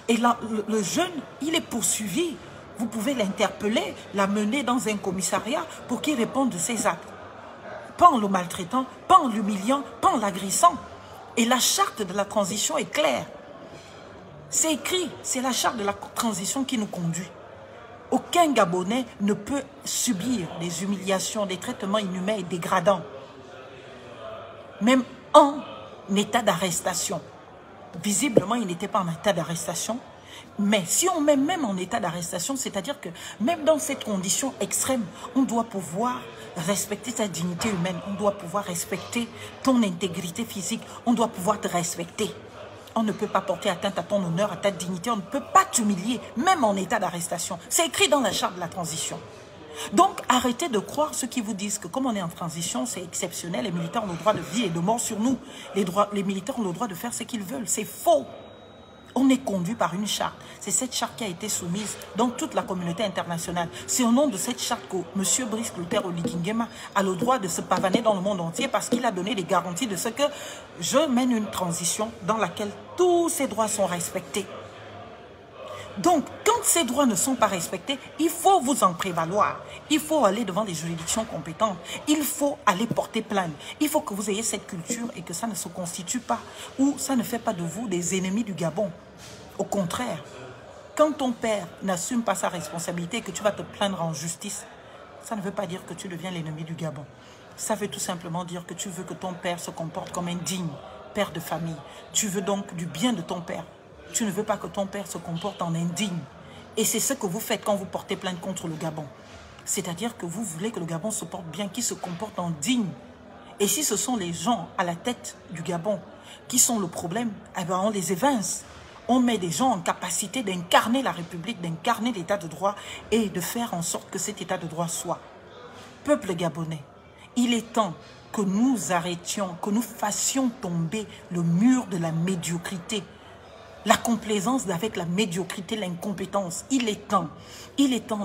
et là, le jeune, il est poursuivi. Vous pouvez l'interpeller, l'amener dans un commissariat pour qu'il réponde de ses actes. Pas en le maltraitant, pas en l'humiliant, pas en l'agressant. Et la charte de la transition est claire. C'est écrit, c'est la charte de la transition qui nous conduit. Aucun Gabonais ne peut subir des humiliations, des traitements inhumains et dégradants. Même en état d'arrestation. Visiblement, il n'était pas en état d'arrestation. Mais si on met même en état d'arrestation, c'est-à-dire que même dans cette condition extrême, on doit pouvoir respecter ta dignité humaine, on doit pouvoir respecter ton intégrité physique, on doit pouvoir te respecter. On ne peut pas porter atteinte à ton honneur, à ta dignité, on ne peut pas t'humilier, même en état d'arrestation. C'est écrit dans la charte de la transition. Donc, arrêtez de croire ceux qui vous disent que comme on est en transition, c'est exceptionnel, les militaires ont le droit de vie et de mort sur nous. Les militaires ont le droit de faire ce qu'ils veulent. C'est faux. On est conduit par une charte. C'est cette charte qui a été soumise dans toute la communauté internationale. C'est au nom de cette charte que M. Brice Clotaire Oligui Nguema a le droit de se pavaner dans le monde entier parce qu'il a donné des garanties de ce que je mène une transition dans laquelle tous ces droits sont respectés. Donc, quand ces droits ne sont pas respectés, il faut vous en prévaloir. Il faut aller devant les juridictions compétentes. Il faut aller porter plainte. Il faut que vous ayez cette culture et que ça ne se constitue pas ou ça ne fait pas de vous des ennemis du Gabon. Au contraire, quand ton père n'assume pas sa responsabilité et que tu vas te plaindre en justice, ça ne veut pas dire que tu deviens l'ennemi du Gabon. Ça veut tout simplement dire que tu veux que ton père se comporte comme un digne père de famille. Tu veux donc du bien de ton père. Tu ne veux pas que ton père se comporte en indigne. Et c'est ce que vous faites quand vous portez plainte contre le Gabon. C'est-à-dire que vous voulez que le Gabon se porte bien, qu'il se comporte en digne. Et si ce sont les gens à la tête du Gabon qui sont le problème, eh bien on les évince. On met des gens en capacité d'incarner la République, d'incarner l'état de droit et de faire en sorte que cet état de droit soit. Peuple gabonais, il est temps que nous arrêtions, que nous fassions tomber le mur de la médiocrité. La complaisance avec la médiocrité, l'incompétence. Il est temps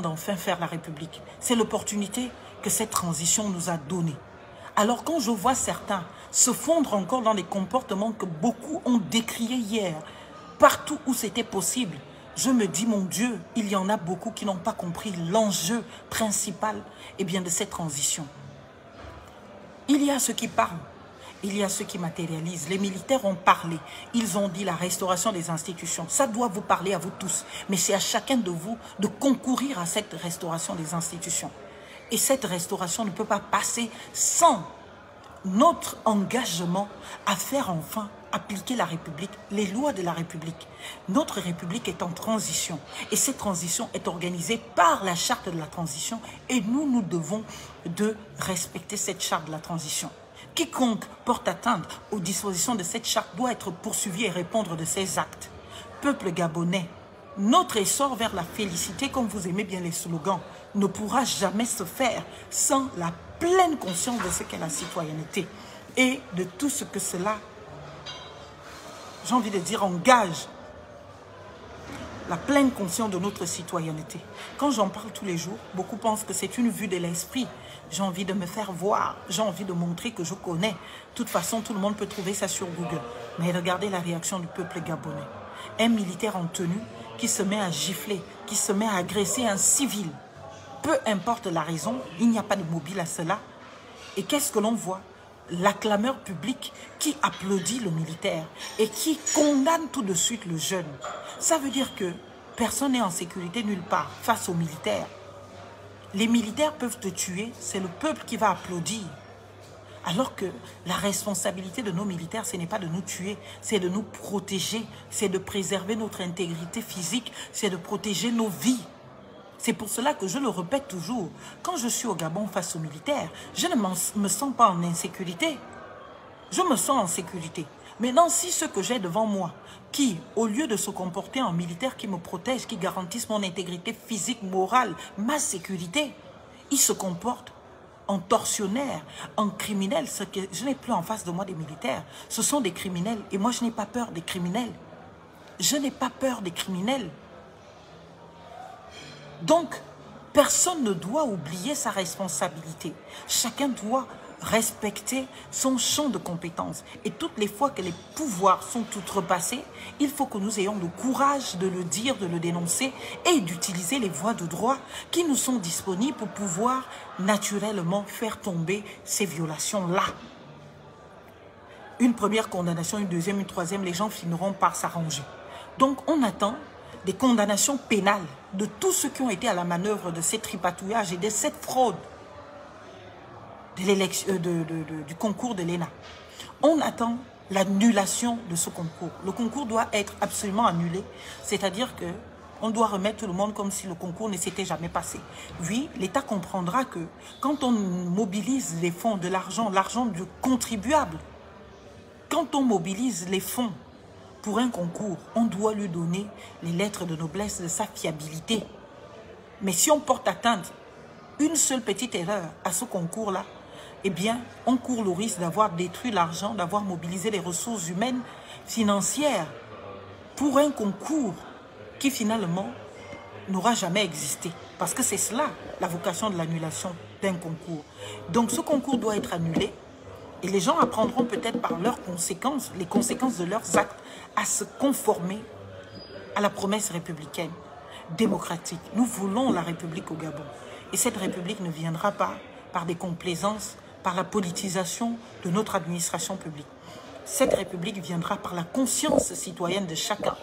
d'enfin faire la République. C'est l'opportunité que cette transition nous a donnée. Alors quand je vois certains se fondre encore dans des comportements que beaucoup ont décriés hier, partout où c'était possible, je me dis, mon Dieu, il y en a beaucoup qui n'ont pas compris l'enjeu principal de cette transition. Il y a ceux qui parlent. Il y a ceux qui matérialisent. Les militaires ont parlé. Ils ont dit la restauration des institutions. Ça doit vous parler à vous tous. Mais c'est à chacun de vous de concourir à cette restauration des institutions. Et cette restauration ne peut pas passer sans notre engagement à faire enfin appliquer la République, les lois de la République. Notre République est en transition. Et cette transition est organisée par la charte de la transition. Et nous devons de respecter cette charte de la transition. Quiconque porte atteinte aux dispositions de cette charte doit être poursuivi et répondre de ses actes. Peuple gabonais, notre essor vers la félicité, comme vous aimez bien les slogans, ne pourra jamais se faire sans la pleine conscience de ce qu'est la citoyenneté et de tout ce que cela, j'ai envie de dire, engage. La pleine conscience de notre citoyenneté. Quand j'en parle tous les jours, beaucoup pensent que c'est une vue de l'esprit. J'ai envie de me faire voir, j'ai envie de montrer que je connais. De toute façon, tout le monde peut trouver ça sur Google. Mais regardez la réaction du peuple gabonais. Un militaire en tenue qui se met à gifler, qui se met à agresser un civil. Peu importe la raison, il n'y a pas de mobile à cela. Et qu'est-ce que l'on voit? La clameur publique qui applaudit le militaire et qui condamne tout de suite le jeune. Ça veut dire que personne n'est en sécurité nulle part face aux militaires. Les militaires peuvent te tuer, c'est le peuple qui va applaudir. Alors que la responsabilité de nos militaires, ce n'est pas de nous tuer, c'est de nous protéger, c'est de préserver notre intégrité physique, c'est de protéger nos vies. C'est pour cela que je le répète toujours, quand je suis au Gabon face aux militaires, je ne me sens pas en insécurité. Je me sens en sécurité. Maintenant, si ceux que j'ai devant moi, qui, au lieu de se comporter en militaire qui me protège, qui garantissent mon intégrité physique, morale, ma sécurité, ils se comportent en tortionnaire, en criminel, ce que je n'ai plus en face de moi des militaires. Ce sont des criminels et moi je n'ai pas peur des criminels. Je n'ai pas peur des criminels. Donc, personne ne doit oublier sa responsabilité. Chacun doit respecter son champ de compétences. Et toutes les fois que les pouvoirs sont outrepassés, il faut que nous ayons le courage de le dire, de le dénoncer et d'utiliser les voies de droit qui nous sont disponibles pour pouvoir naturellement faire tomber ces violations-là. Une première condamnation, une deuxième, une troisième, les gens finiront par s'arranger. Donc on attend des condamnations pénales de tous ceux qui ont été à la manœuvre de ces tripatouillages et de cette fraude de du concours de l'ENA. On attend l'annulation de ce concours. Le concours doit être absolument annulé, c'est-à-dire que on doit remettre tout le monde comme si le concours ne s'était jamais passé. Oui, l'État comprendra que quand on mobilise les fonds de l'argent du contribuable, quand on mobilise les fonds pour un concours, on doit lui donner les lettres de noblesse de sa fiabilité. Mais si on porte atteinte, une seule petite erreur à ce concours-là, eh bien, on court le risque d'avoir détruit l'argent, d'avoir mobilisé les ressources humaines, financières, pour un concours qui finalement n'aura jamais existé. Parce que c'est cela, la vocation de l'annulation d'un concours. Donc ce concours doit être annulé. Et les gens apprendront peut-être par leurs conséquences, les conséquences de leurs actes, à se conformer à la promesse républicaine, démocratique. Nous voulons la République au Gabon. Et cette République ne viendra pas par des complaisances, par la politisation de notre administration publique. Cette République viendra par la conscience citoyenne de chacun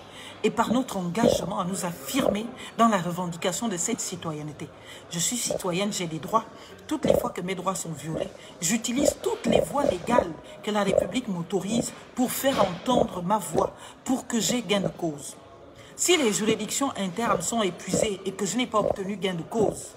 et par notre engagement à nous affirmer dans la revendication de cette citoyenneté. Je suis citoyenne, j'ai des droits. Toutes les fois que mes droits sont violés, j'utilise toutes les voies légales que la République m'autorise pour faire entendre ma voix, pour que j'ai gain de cause. Si les juridictions internes sont épuisées et que je n'ai pas obtenu gain de cause,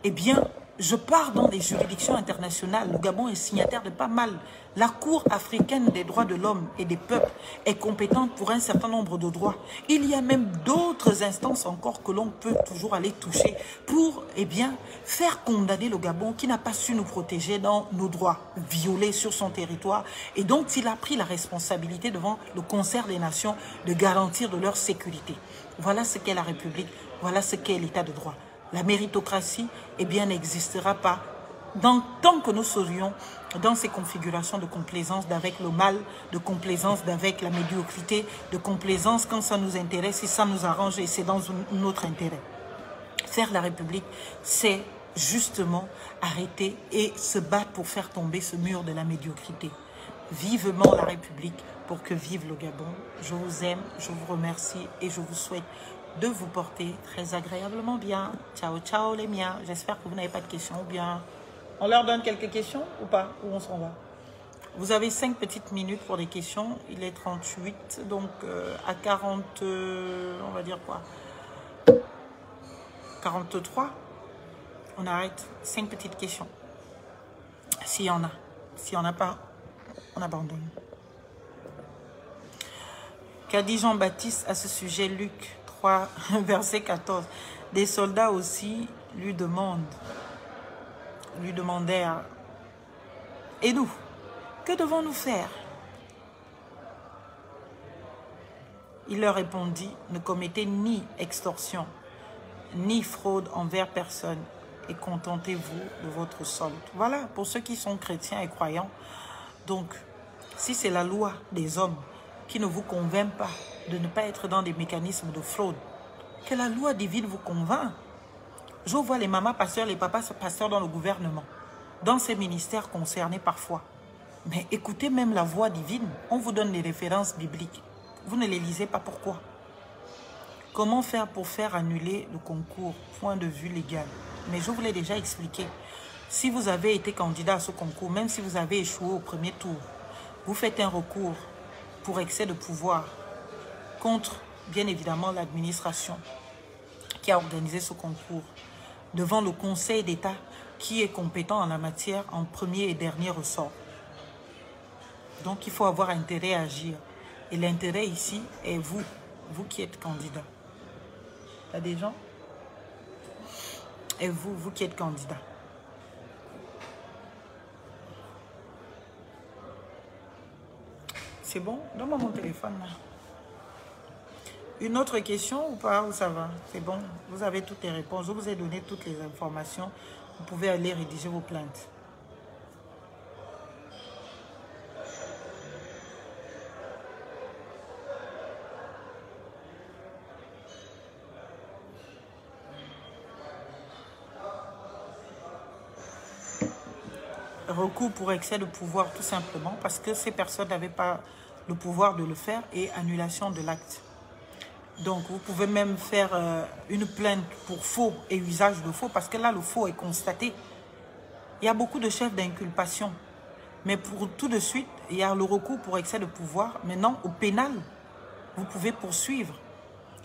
eh bien, je pars dans des juridictions internationales. Le Gabon est signataire de pas mal. La Cour africaine des droits de l'homme et des peuples est compétente pour un certain nombre de droits. Il y a même d'autres instances encore que l'on peut toujours aller toucher pour, eh bien, faire condamner le Gabon qui n'a pas su nous protéger dans nos droits violés sur son territoire et dont il a pris la responsabilité devant le concert des nations de garantir de leur sécurité. Voilà ce qu'est la République, voilà ce qu'est l'état de droit. La méritocratie, eh bien, n'existera pas tant que nous serions dans ces configurations de complaisance d'avec le mal, de complaisance d'avec la médiocrité, de complaisance quand ça nous intéresse et ça nous arrange et c'est dans notre intérêt. Faire la République, c'est justement arrêter et se battre pour faire tomber ce mur de la médiocrité. Vivement la République pour que vive le Gabon. Je vous aime, je vous remercie et je vous souhaite de vous porter très agréablement bien. Ciao, ciao les miens. J'espère que vous n'avez pas de questions ou bien... On leur donne quelques questions ou pas? Ou on s'en va? Vous avez 5 petites minutes pour les questions. Il est 38, donc à 40... on va dire quoi? 43. On arrête. 5 petites questions. S'il y en a. S'il n'y en a pas, on abandonne. Qu'a dit Jean-Baptiste à ce sujet, Luc 3, verset 14. Des soldats aussi lui demandèrent, et nous, que devons-nous faire? Il leur répondit, ne commettez ni extorsion, ni fraude envers personne, et contentez-vous de votre solde. Voilà, pour ceux qui sont chrétiens et croyants. Donc, si c'est la loi des hommes qui ne vous convainc pas de ne pas être dans des mécanismes de fraude, que la loi divine vous convainc. Je vois les mamas pasteurs, les papas pasteurs dans le gouvernement, dans ces ministères concernés parfois. Mais écoutez même la voix divine. On vous donne les références bibliques. Vous ne les lisez pas, pourquoi? Comment faire pour faire annuler le concours? Point de vue légal. Mais je vous l'ai déjà expliqué. Si vous avez été candidat à ce concours, même si vous avez échoué au premier tour, vous faites un recours pour excès de pouvoir contre, bien évidemment, l'administration qui a organisé ce concours devant le Conseil d'État qui est compétent en la matière en premier et dernier ressort. Donc, il faut avoir intérêt à agir. Et l'intérêt ici est vous, vous qui êtes candidat. Il y a des gens? Et vous, vous qui êtes candidat. C'est bon? Donne-moi mon téléphone là. Une autre question ou pas? Ou ça va? C'est bon? Vous avez toutes les réponses. Je vous ai donné toutes les informations. Vous pouvez aller rédiger vos plaintes. Recours pour excès de pouvoir, tout simplement, parce que ces personnes n'avaient pas le pouvoir de le faire, et annulation de l'acte. Donc, vous pouvez même faire une plainte pour faux et usage de faux, parce que là, le faux est constaté. Il y a beaucoup de chefs d'inculpation. Mais pour tout de suite, il y a le recours pour excès de pouvoir. Maintenant, au pénal, vous pouvez poursuivre.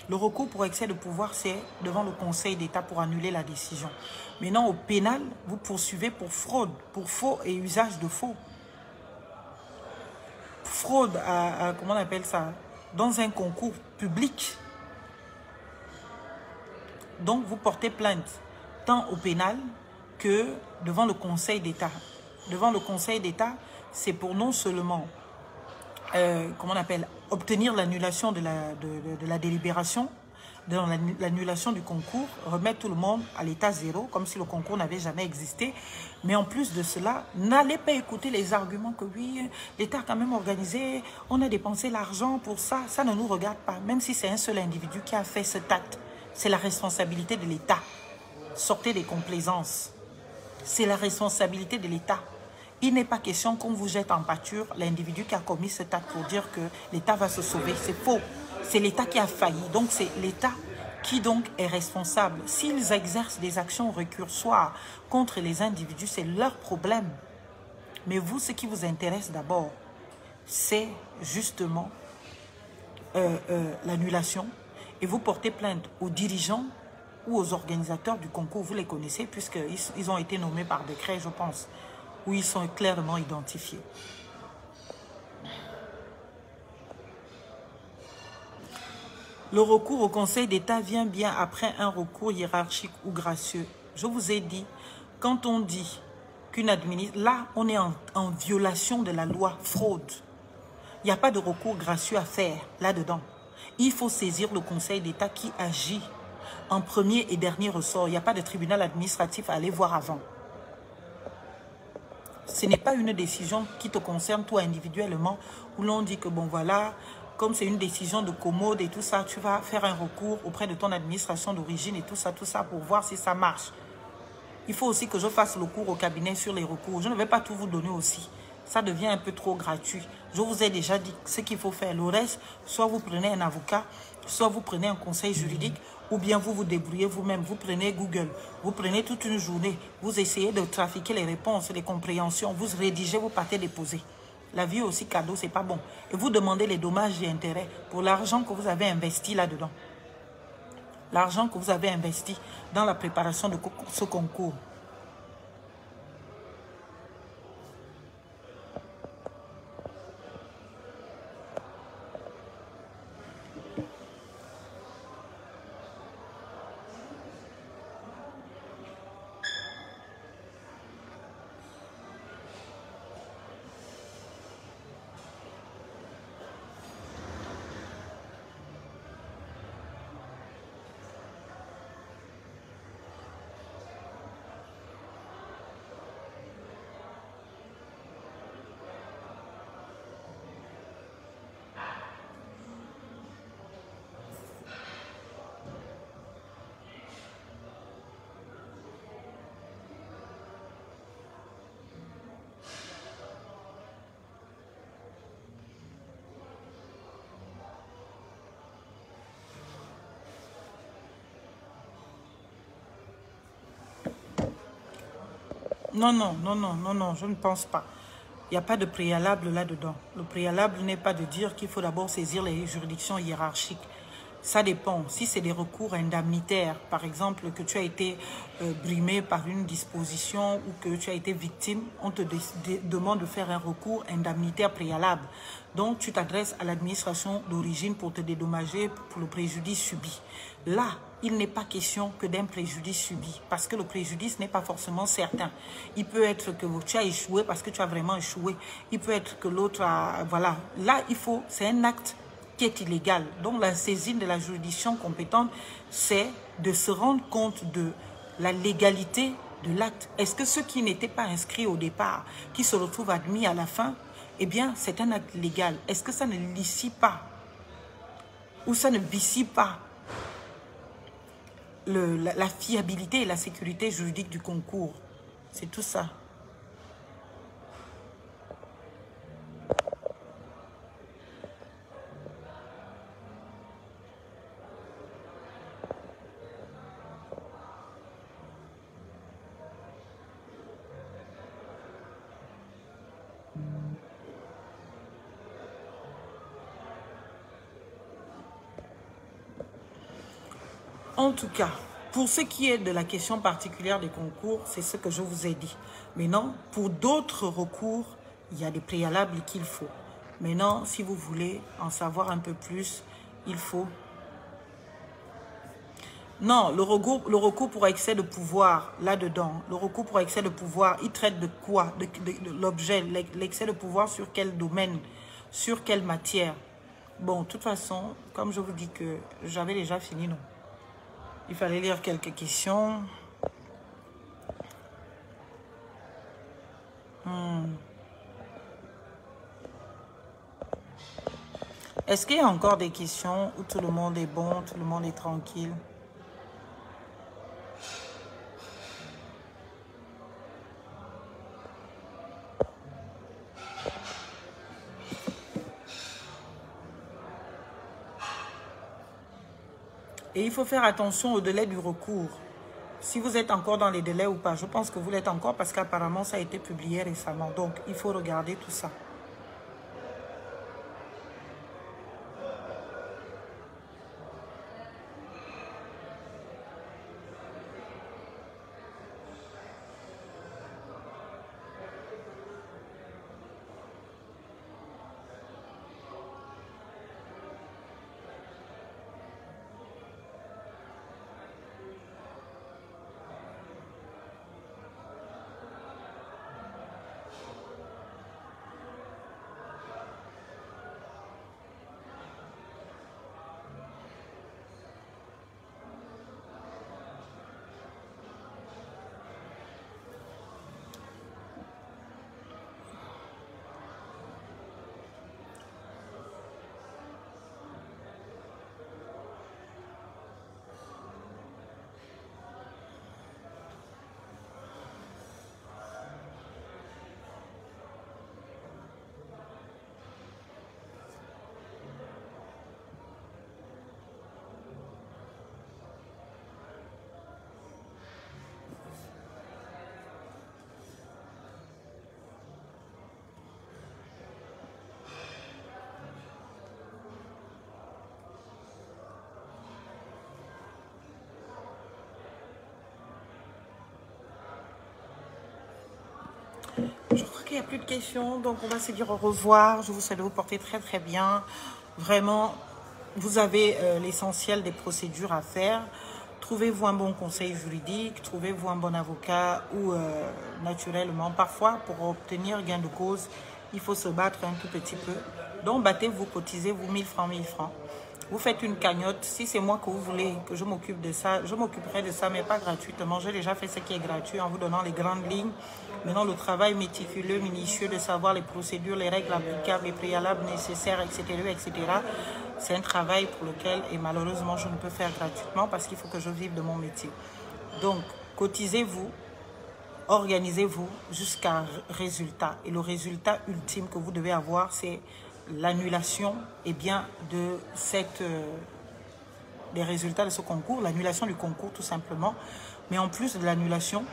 Le recours pour excès de pouvoir, c'est devant le Conseil d'État pour annuler la décision. Maintenant, au pénal, vous poursuivez pour fraude, pour faux et usage de faux. Fraude comment on appelle ça? Dans un concours public. Donc, vous portez plainte tant au pénal que devant le Conseil d'État. Devant le Conseil d'État, c'est pour non seulement, comment on appelle, obtenir l'annulation de la délibération, dans l'annulation du concours, remettre tout le monde à l'état zéro, comme si le concours n'avait jamais existé. Mais en plus de cela, n'allez pas écouter les arguments que oui, l'État a quand même organisé, on a dépensé l'argent pour ça. Ça ne nous regarde pas, même si c'est un seul individu qui a fait cet acte. C'est la responsabilité de l'État. Sortez des complaisances. C'est la responsabilité de l'État. Il n'est pas question qu'on vous jette en pâture l'individu qui a commis cet acte pour dire que l'État va se sauver. C'est faux. C'est l'État qui a failli. Donc, c'est l'État qui donc est responsable. S'ils exercent des actions récursoires contre les individus, c'est leur problème. Mais vous, ce qui vous intéresse d'abord, c'est justement l'annulation. Et vous portez plainte aux dirigeants ou aux organisateurs du concours. Vous les connaissez puisqu'ils ont été nommés par décret, je pense, où ils sont clairement identifiés. Le recours au Conseil d'État vient bien après un recours hiérarchique ou gracieux. Je vous ai dit, quand on dit qu'une administration... Là, on est en violation de la loi fraude. Il n'y a pas de recours gracieux à faire là-dedans. Il faut saisir le Conseil d'État qui agit en premier et dernier ressort. Il n'y a pas de tribunal administratif à aller voir avant. Ce n'est pas une décision qui te concerne toi individuellement, où l'on dit que bon voilà... Comme c'est une décision de commode et tout ça, tu vas faire un recours auprès de ton administration d'origine et tout ça pour voir si ça marche. Il faut aussi que je fasse le cours au cabinet sur les recours. Je ne vais pas tout vous donner aussi. Ça devient un peu trop gratuit. Je vous ai déjà dit ce qu'il faut faire. Le reste, soit vous prenez un avocat, soit vous prenez un conseil juridique, ou bien vous vous débrouillez vous-même. Vous prenez Google, vous prenez toute une journée, vous essayez de trafiquer les réponses, les compréhensions, vous rédigez, vous partez déposer. La vie aussi cadeau, c'est pas bon. Et vous demandez les dommages et intérêts pour l'argent que vous avez investi là-dedans. L'argent que vous avez investi dans la préparation de ce concours. Non, non, non, non, non, non, je ne pense pas. Il n'y a pas de préalable là-dedans. Le préalable n'est pas de dire qu'il faut d'abord saisir les juridictions hiérarchiques. Ça dépend. Si c'est des recours indemnitaires, par exemple, que tu as été brimé par une disposition ou que tu as été victime, on te demande de faire un recours indemnitaire préalable. Donc, tu t'adresses à l'administration d'origine pour te dédommager pour le préjudice subi. Là, il n'est pas question que d'un préjudice subi, parce que le préjudice n'est pas forcément certain. Il peut être que tu as échoué parce que tu as vraiment échoué. Il peut être que l'autre a... Voilà. Là, c'est un acte qui est illégal. Donc, la saisine de la juridiction compétente, c'est de se rendre compte de la légalité de l'acte. Est-ce que ceux qui n'étaient pas inscrits au départ, qui se retrouvent admis à la fin, eh bien, c'est un acte légal. Est-ce que ça ne licie pas ou ça ne vicie pas la fiabilité et la sécurité juridique du concours? C'est tout ça. En tout cas, pour ce qui est de la question particulière des concours, c'est ce que je vous ai dit. Maintenant, pour d'autres recours, il y a des préalables qu'il faut. Maintenant, si vous voulez en savoir un peu plus, il faut... Non, le recours pour excès de pouvoir, là-dedans, le recours pour excès de pouvoir, il traite de quoi? De l'objet, l'excès de pouvoir sur quel domaine, sur quelle matière? Bon, de toute façon, comme je vous dis que j'avais déjà fini, non? Il fallait lire quelques questions. Est-ce qu'il y a encore des questions où tout le monde est bon, tout le monde est tranquille? Et il faut faire attention au délai du recours. Si vous êtes encore dans les délais ou pas, je pense que vous l'êtes encore parce qu'apparemment ça a été publié récemment. Donc, il faut regarder tout ça. Je crois qu'il n'y a plus de questions, donc on va se dire au revoir. Je vous souhaite de vous porter très très bien. Vraiment, vous avez l'essentiel des procédures à faire. Trouvez-vous un bon conseil juridique, trouvez-vous un bon avocat ou naturellement, parfois pour obtenir gain de cause, il faut se battre un tout petit peu. Donc battez-vous, cotisez-vous 1000 francs, 1000 francs. Vous faites une cagnotte. Si c'est moi que vous voulez que je m'occupe de ça, je m'occuperai de ça, mais pas gratuitement. J'ai déjà fait ce qui est gratuit en vous donnant les grandes lignes. Maintenant, le travail méticuleux, minutieux de savoir les procédures, les règles applicables, les préalables nécessaires, etc., etc., c'est un travail pour lequel, et malheureusement, je ne peux faire gratuitement parce qu'il faut que je vive de mon métier. Donc, cotisez-vous, organisez-vous jusqu'à un résultat. Et le résultat ultime que vous devez avoir, c'est l'annulation de des résultats de ce concours, l'annulation du concours tout simplement. Mais en plus de l'annulation,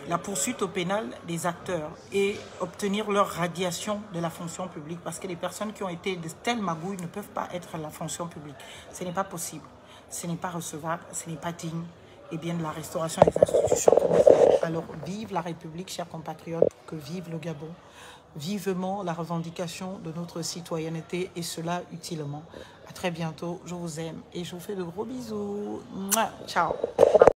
la poursuite au pénal des acteurs et obtenir leur radiation de la fonction publique, parce que les personnes qui ont été de telles magouilles ne peuvent pas être à la fonction publique. Ce n'est pas possible, ce n'est pas recevable, ce n'est pas digne, et bien de la restauration des institutions. Alors vive la République, chers compatriotes, que vive le Gabon, vivement la revendication de notre citoyenneté, et cela utilement. À très bientôt, je vous aime et je vous fais de gros bisous. Mouah, ciao.